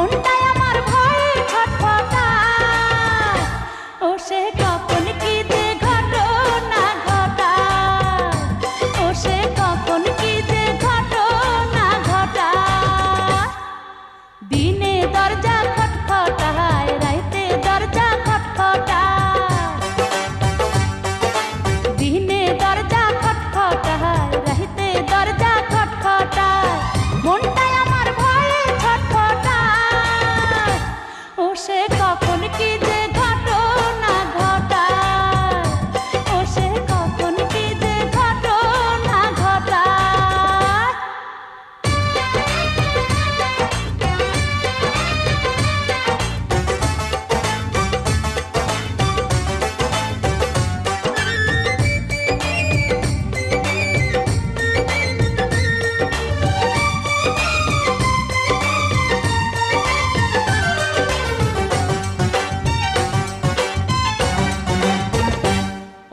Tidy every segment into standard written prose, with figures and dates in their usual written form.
মনটাই আমার ভয়ে ছটফটায়। ও সে কখন কি যে ঘটনা ঘটায়, ও সে কখন কি যে ঘটনা ঘটায়। দিনে দরজা খটখটায়, রাইতে দরজা খটখটায়। দিনে দরজা খটখটায়, রাইতে দরজা খটখটায়। মনটাই আমার ভয়ে ছটফটায়। ও সে কখন কি যে ঘটনা ঘটায়, ও সে কখন কি যে ঘটনা ঘটায়।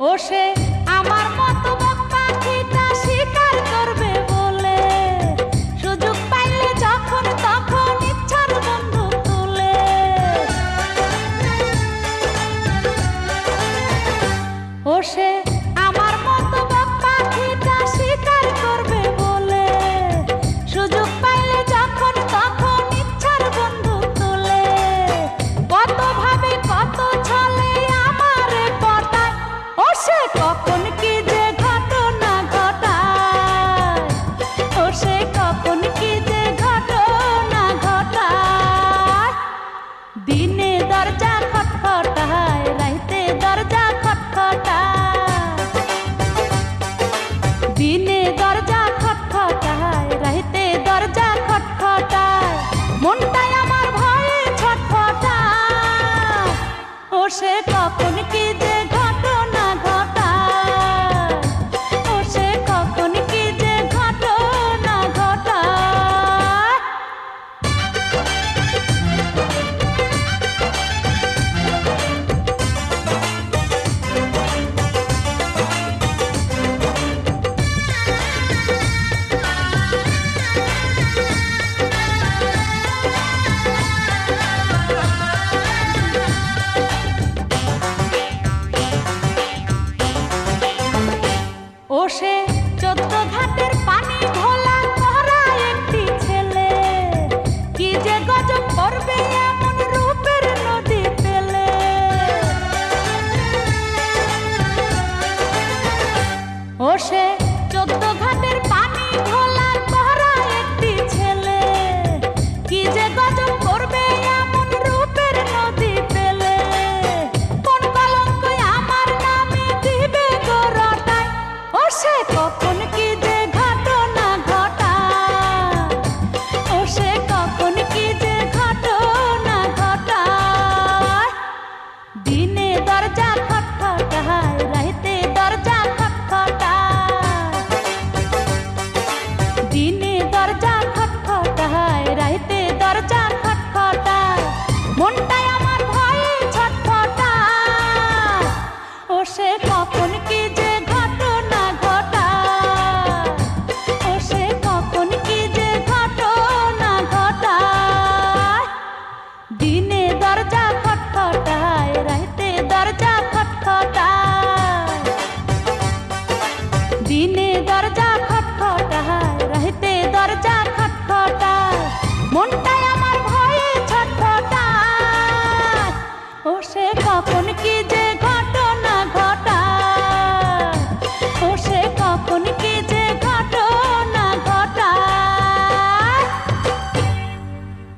ও সে আমার মতো বক পাখিটা শিকার করবে বলে, সুযোগ পাইলে যখন তখন ইচ্ছার বন্দুক তুলে। ও সে আমার মতো বক পাখিটা শিকার করবে বলে, সুযোগ পাইলে যখন তখন ইচ্ছার বন্দুক তুলে। কত ভাবে কত ছলে আমারে পটায়, ও সে কখন কি যে ঘটনা ঘটায়, ও সে কখন কি যে ঘটনা ঘটায়। দিনে দরজা খটখটায়, রাইতে দরজা খটখটায়। দিনে দরজা খটখটায়, রাইতে দরজা খটখটায়। মনটাই আমার ভয়ে ছটফটায়। ও সে কখন কি যে ঘটনা ঘটায়, ও সে কখন কি যে ঘটনা ঘটায়। ও সে 14 ঘাটের পানি ভোলা করা একটি ছেলে, কি যে গজব করবে এমন রূপের নদী পেলে। ও সে 14 ঘাটের পানি ভোলা করা একটি ছেলে, কি যে গজব করবে এমন রূপের নদী পেলে। কোন কলঙ্ক আমার নামে দিবে গো রটায়, ও সে কখন কি যে ঘটনা ঘটায়, ও সে কখন কি যে ঘটনা ঘটায়। দিনে দরজা খটখটায়, রাইতে দরজা খটখটায়। দিনে দরজা খটখটায়, রাইতে দরজা খটখটায়। মনটাই আমার ভয়ে ছটফটায়। ও সে কখন কি যে ঘটনা ঘটায়, ও সে কখন কি যে ঘটনা ঘটায়। দিনে দরজা খটখটায়, রাইতে দরজা খটখটায়। দিনে দরজা খটখটায়, রাইতে দরজা খটখটায়। মনটাই আমার ভয়ে ছটফটায়। ও সে কখন কি যে